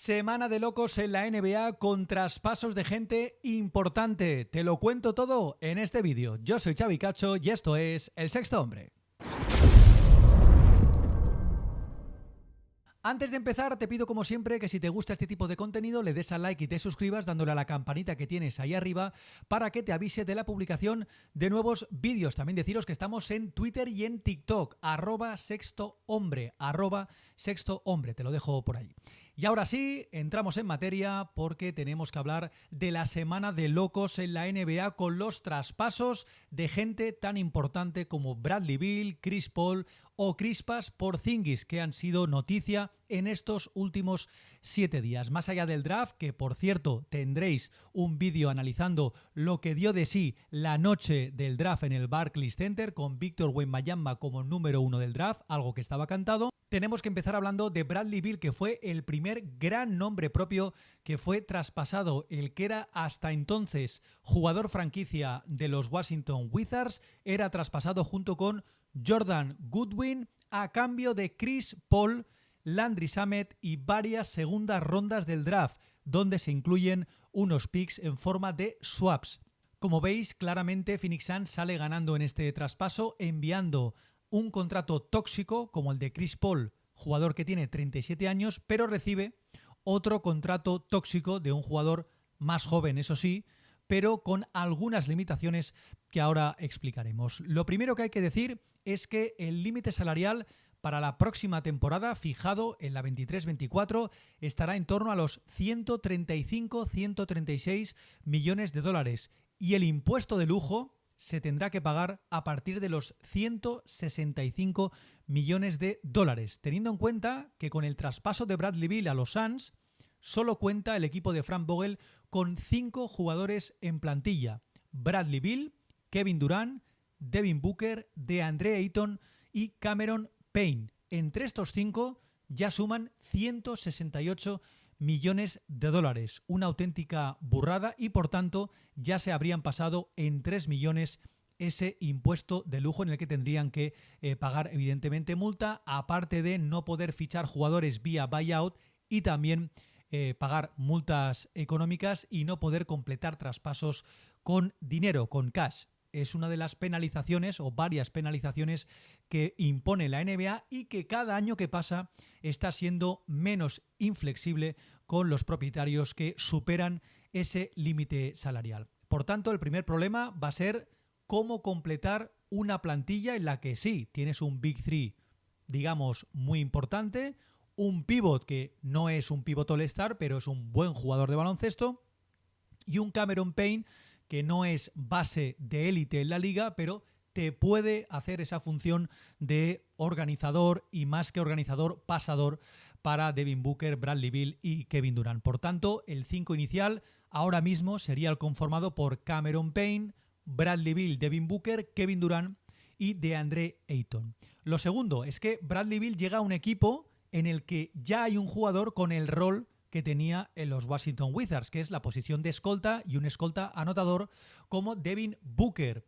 Semana de locos en la NBA con traspasos de gente importante. Te lo cuento todo en este vídeo. Yo soy Xavi Cacho y esto es El Sexto Hombre. Antes de empezar, te pido como siempre que si te gusta este tipo de contenido le des al like y te suscribas dándole a la campanita que tienes ahí arriba para que te avise de la publicación de nuevos vídeos. También deciros que estamos en Twitter y en TikTok, @sextohombre, @sextohombre, te lo dejo por ahí. Y ahora sí, entramos en materia porque tenemos que hablar de la semana de locos en la NBA con los traspasos de gente tan importante como Bradley Beal, Chris Paul o Kristaps Porzingis, que han sido noticia en estos últimos 7 días. Más allá del draft, que por cierto tendréis un vídeo analizando lo que dio de sí la noche del draft en el Barclays Center con Victor Wembanyama como número 1 del draft, algo que estaba cantado. Tenemos que empezar hablando de Bradley Beal, que fue el primer gran nombre propio que fue traspasado, el que era hasta entonces jugador franquicia de los Washington Wizards, era traspasado junto con Jordan Goodwin a cambio de Chris Paul, Landry Shamet y varias segundas rondas del draft, donde se incluyen unos picks en forma de swaps. Como veis, claramente Phoenix Suns sale ganando en este traspaso, enviando un contrato tóxico como el de Chris Paul, jugador que tiene 37 años, pero recibe otro contrato tóxico de un jugador más joven, eso sí, pero con algunas limitaciones que ahora explicaremos. Lo primero que hay que decir es que el límite salarial para la próxima temporada, fijado en la 23-24, estará en torno a los 135-136 millones de dólares y el impuesto de lujo se tendrá que pagar a partir de los 165 millones de dólares, teniendo en cuenta que con el traspaso de Bradley Beal a los Suns solo cuenta el equipo de Frank Vogel con 5 jugadores en plantilla: Bradley Beal, Kevin Durant, Devin Booker, DeAndre Ayton y Cameron Payne. Entre estos 5 ya suman 168 millones de dólares, una auténtica burrada, y por tanto ya se habrían pasado en 3 millones ese impuesto de lujo en el que tendrían que pagar evidentemente multa, aparte de no poder fichar jugadores vía buyout y también pagar multas económicas y no poder completar traspasos con dinero, con cash. Es una de las penalizaciones o varias penalizaciones que impone la NBA y que cada año que pasa está siendo menos inflexible con los propietarios que superan ese límite salarial. Por tanto, el primer problema va a ser cómo completar una plantilla en la que sí, tienes un Big Three, digamos, muy importante, un pivot que no es un pivot all-star, pero es un buen jugador de baloncesto, y un Cameron Payne que no es base de élite en la liga, pero te puede hacer esa función de organizador y, más que organizador, pasador para Devin Booker, Bradley Beal y Kevin Durant. Por tanto, el 5 inicial ahora mismo sería el conformado por Cameron Payne, Bradley Beal, Devin Booker, Kevin Durant y DeAndre Ayton. Lo segundo es que Bradley Beal llega a un equipo en el que ya hay un jugador con el rol que tenía en los Washington Wizards, que es la posición de escolta y un escolta anotador como Devin Booker.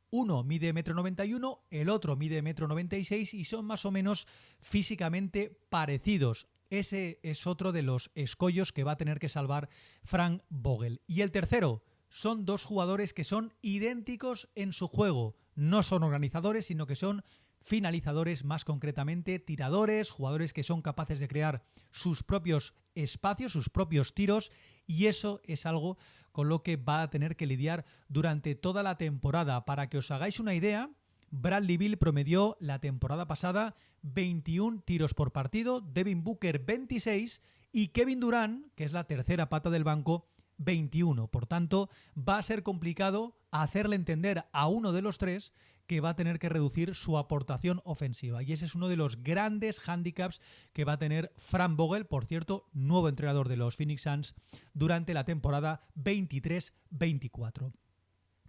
Uno mide 1,91 m, el otro mide 1,96 m y son más o menos físicamente parecidos. Ese es otro de los escollos que va a tener que salvar Frank Vogel. Y el tercero, son dos jugadores que son idénticos en su juego. No son organizadores, sino que son finalizadores, más concretamente tiradores, jugadores que son capaces de crear sus propios espacios, sus propios tiros, y eso es algo con lo que va a tener que lidiar durante toda la temporada. Para que os hagáis una idea, Bradley Beal promedió la temporada pasada 21 tiros por partido, Devin Booker 26 y Kevin Durant, que es la tercera pata del banco, 21. Por tanto, va a ser complicado hacerle entender a uno de los tres que va a tener que reducir su aportación ofensiva. Y ese es uno de los grandes hándicaps que va a tener Frank Vogel, por cierto, nuevo entrenador de los Phoenix Suns, durante la temporada 23-24.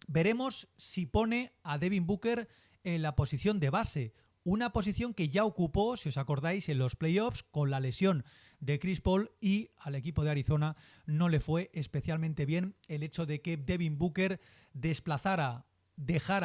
Veremos si pone a Devin Booker en la posición de base, una posición que ya ocupó, si os acordáis, en los playoffs con la lesión de Chris Paul, y al equipo de Arizona no le fue especialmente bien el hecho de que Devin Booker dejara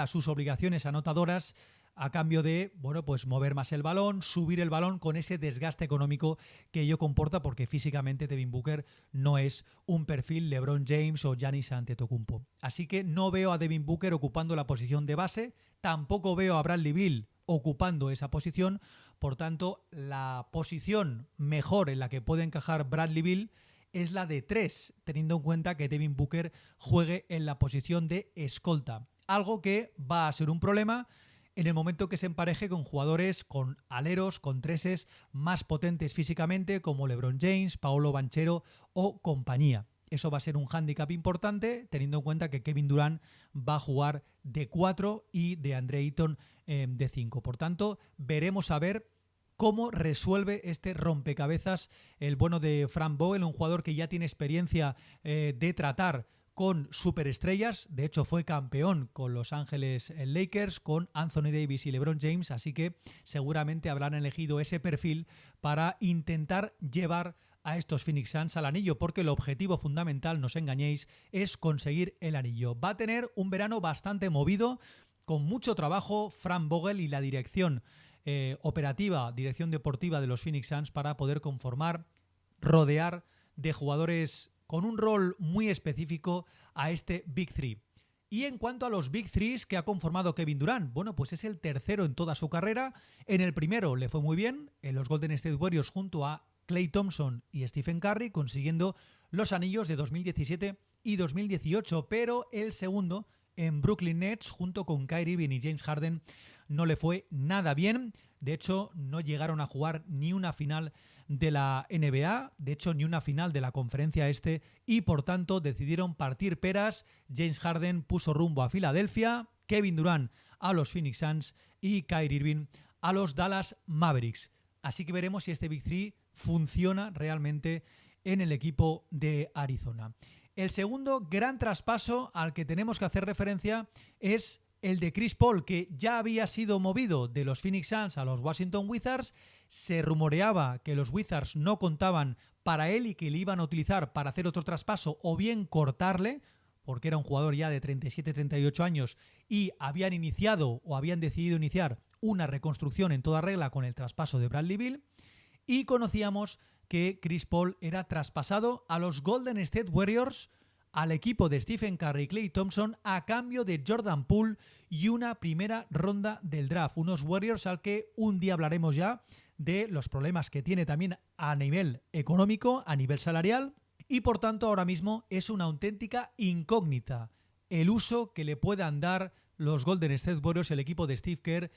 sus obligaciones anotadoras a cambio de, bueno, pues mover más el balón, subir el balón con ese desgaste económico que ello comporta, porque físicamente Devin Booker no es un perfil LeBron James o Giannis Antetokounmpo. Así que no veo a Devin Booker ocupando la posición de base, tampoco veo a Bradley Beal ocupando esa posición. Por tanto, la posición mejor en la que puede encajar Bradley Beal es la de 3, teniendo en cuenta que Devin Booker juegue en la posición de escolta. Algo que va a ser un problema en el momento que se empareje con jugadores, con aleros, con treses más potentes físicamente, como LeBron James, Paolo Banchero o compañía. Eso va a ser un hándicap importante, teniendo en cuenta que Kevin Durant va a jugar de 4 y de Andre Ayton de 5. Por tanto, veremos a ver cómo resuelve este rompecabezas el bueno de Frank Vogel, un jugador que ya tiene experiencia de tratar con superestrellas. De hecho, fue campeón con Los Ángeles Lakers, con Anthony Davis y LeBron James, así que seguramente habrán elegido ese perfil para intentar llevar a estos Phoenix Suns al anillo, porque el objetivo fundamental, no os engañéis, es conseguir el anillo. Va a tener un verano bastante movido, con mucho trabajo Frank Vogel y la dirección operativa, dirección deportiva de los Phoenix Suns, para poder conformar, rodear de jugadores con un rol muy específico a este Big Three. Y en cuanto a los Big Threes que ha conformado Kevin Durant, bueno, pues es el tercero en toda su carrera. En el primero le fue muy bien, en los Golden State Warriors junto a Klay Thompson y Stephen Curry, consiguiendo los anillos de 2017 y 2018, pero el segundo en Brooklyn Nets junto con Kyrie Irving y James Harden no le fue nada bien. De hecho, no llegaron a jugar ni una final de la NBA, de hecho ni una final de la Conferencia Este, y por tanto decidieron partir peras. James Harden puso rumbo a Filadelfia, Kevin Durant a los Phoenix Suns y Kyrie Irving a los Dallas Mavericks. Así que veremos si este Big Three funciona realmente en el equipo de Arizona. El segundo gran traspaso al que tenemos que hacer referencia es el de Chris Paul, que ya había sido movido de los Phoenix Suns a los Washington Wizards. Se rumoreaba que los Wizards no contaban para él y que le iban a utilizar para hacer otro traspaso o bien cortarle, porque era un jugador ya de 37-38 años y habían iniciado o habían decidido iniciar una reconstrucción en toda regla con el traspaso de Bradley Beal. Y conocíamos que Chris Paul era traspasado a los Golden State Warriors, al equipo de Stephen Curry y Klay Thompson, a cambio de Jordan Poole y una primera ronda del draft. Unos Warriors al que un día hablaremos ya de los problemas que tiene también a nivel económico, a nivel salarial, y por tanto ahora mismo es una auténtica incógnita el uso que le puedan dar los Golden State Warriors, el equipo de Steve Kerr,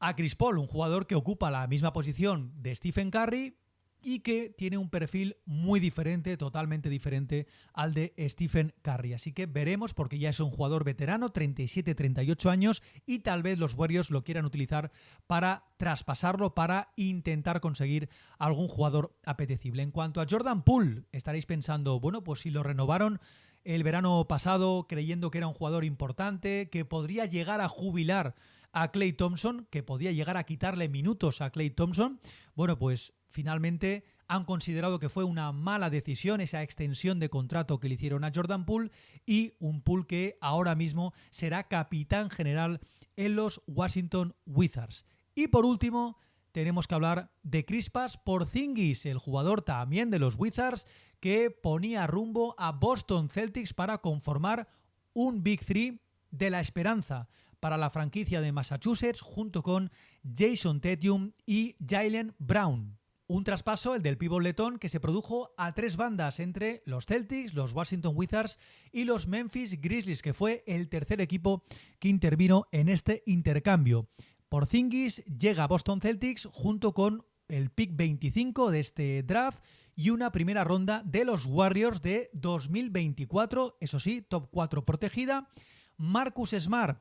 a Chris Paul, un jugador que ocupa la misma posición de Stephen Curry y que tiene un perfil muy diferente, totalmente diferente al de Stephen Curry. Así que veremos, porque ya es un jugador veterano, 37-38 años, y tal vez los Warriors lo quieran utilizar para traspasarlo, para intentar conseguir algún jugador apetecible. En cuanto a Jordan Poole, estaréis pensando, bueno, pues si lo renovaron el verano pasado creyendo que era un jugador importante, que podría llegar a jubilar a Klay Thompson, que podía llegar a quitarle minutos a Klay Thompson, bueno, pues finalmente han considerado que fue una mala decisión esa extensión de contrato que le hicieron a Jordan Poole, y un Poole que ahora mismo será capitán general en los Washington Wizards. Y por último, tenemos que hablar de Kristaps Porzingis, el jugador también de los Wizards, que ponía rumbo a Boston Celtics para conformar un Big Three de la esperanza para la franquicia de Massachusetts, junto con Jason Tatum y Jaylen Brown. Un traspaso, el del pívot letón, que se produjo a tres bandas entre los Celtics, los Washington Wizards y los Memphis Grizzlies, que fue el tercer equipo que intervino en este intercambio. Porzingis llega a Boston Celtics junto con el pick 25 de este draft y una primera ronda de los Warriors de 2024, eso sí, top 4 protegida. Marcus Smart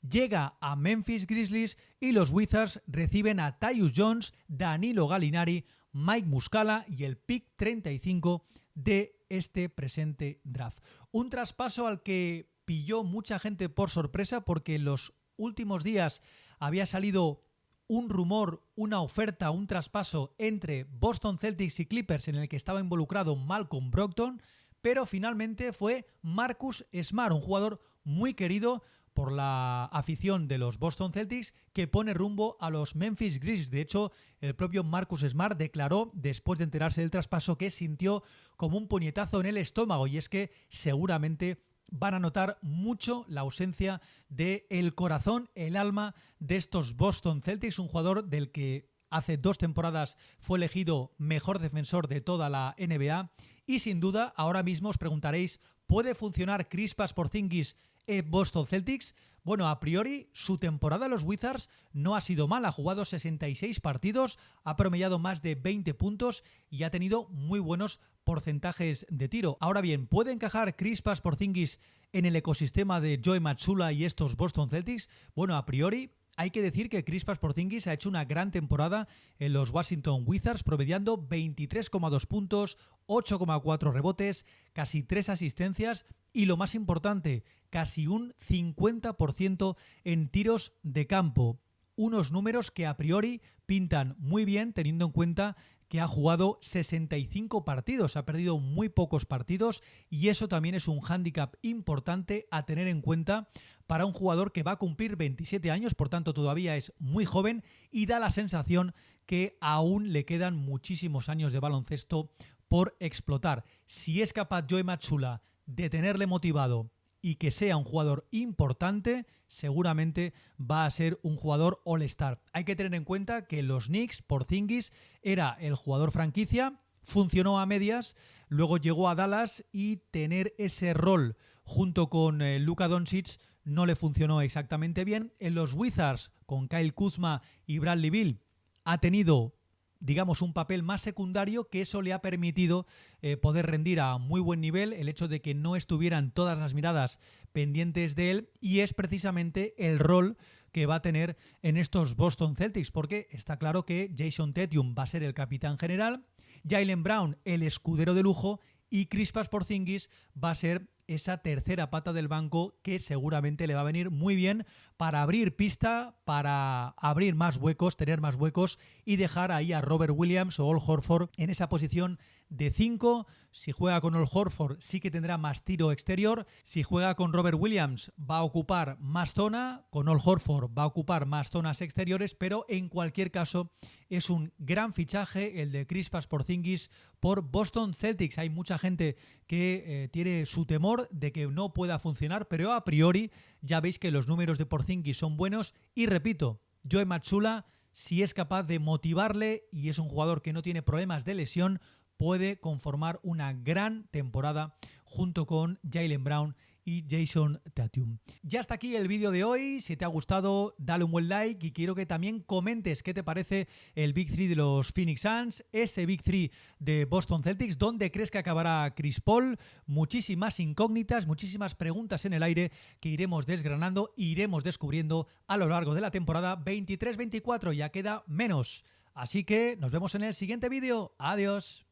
llega a Memphis Grizzlies y los Wizards reciben a Tyus Jones, Danilo Gallinari, Mike Muscala y el pick 35 de este presente draft. Un traspaso al que pilló mucha gente por sorpresa, porque en los últimos días había salido un rumor, una oferta, un traspaso entre Boston Celtics y Clippers en el que estaba involucrado Malcolm Brogdon, pero finalmente fue Marcus Smart, un jugador muy querido por la afición de los Boston Celtics que pone rumbo a los Memphis Grizzlies. De hecho, el propio Marcus Smart declaró después de enterarse del traspaso que sintió como un puñetazo en el estómago, y es que seguramente van a notar mucho la ausencia del corazón, el alma de estos Boston Celtics, un jugador del que hace 2 temporadas fue elegido mejor defensor de toda la NBA, y sin duda ahora mismo os preguntaréis, ¿puede funcionar Kristaps Porzingis en Boston Celtics? Bueno, a priori su temporada en los Wizards no ha sido mala, ha jugado 66 partidos, ha promediado más de 20 puntos y ha tenido muy buenos porcentajes de tiro. Ahora bien, ¿puede encajar Kristaps Porzingis en el ecosistema de Joe Mazzulla y estos Boston Celtics? Bueno, a priori hay que decir que Kristaps Porzingis ha hecho una gran temporada en los Washington Wizards, promediando 23,2 puntos, 8,4 rebotes, casi 3 asistencias y, lo más importante, casi un 50% en tiros de campo. Unos números que a priori pintan muy bien, teniendo en cuenta que ha jugado 65 partidos, ha perdido muy pocos partidos, y eso también es un hándicap importante a tener en cuenta para un jugador que va a cumplir 27 años, por tanto todavía es muy joven y da la sensación que aún le quedan muchísimos años de baloncesto por explotar. Si es capaz Joe Mazzulla de tenerle motivado y que sea un jugador importante, seguramente va a ser un jugador All-Star. Hay que tener en cuenta que los Knicks, Porzingis era el jugador franquicia, funcionó a medias, luego llegó a Dallas y tener ese rol junto con Luka Doncic no le funcionó exactamente bien. En los Wizards, con Kyle Kuzma y Bradley Beal, ha tenido, digamos, un papel más secundario, que eso le ha permitido poder rendir a muy buen nivel, el hecho de que no estuvieran todas las miradas pendientes de él, y es precisamente el rol que va a tener en estos Boston Celtics, porque está claro que Jason Tatum va a ser el capitán general, Jaylen Brown el escudero de lujo, y Kristaps Porzingis va a ser esa tercera pata del banco que seguramente le va a venir muy bien para abrir pista, para abrir más huecos, tener más huecos y dejar ahí a Robert Williams o Al Horford en esa posición de 5. Si juega con Al Horford sí que tendrá más tiro exterior. Si juega con Robert Williams va a ocupar más zona, con Al Horford va a ocupar más zonas exteriores, pero en cualquier caso es un gran fichaje el de Kristaps Porzingis por Boston Celtics. Hay mucha gente que tiene su temor de que no pueda funcionar, pero a priori ya veis que los números de Porzingis son buenos y, repito, Joe Mazzulla, si es capaz de motivarle y es un jugador que no tiene problemas de lesión, puede conformar una gran temporada junto con Jaylen Brown y Jason Tatum. Ya está aquí el vídeo de hoy. Si te ha gustado, dale un buen like y quiero que también comentes qué te parece el Big 3 de los Phoenix Suns, ese Big 3 de Boston Celtics, dónde crees que acabará Chris Paul, muchísimas incógnitas, muchísimas preguntas en el aire que iremos desgranando, iremos descubriendo a lo largo de la temporada 23-24. Ya queda menos. Así que nos vemos en el siguiente vídeo. Adiós.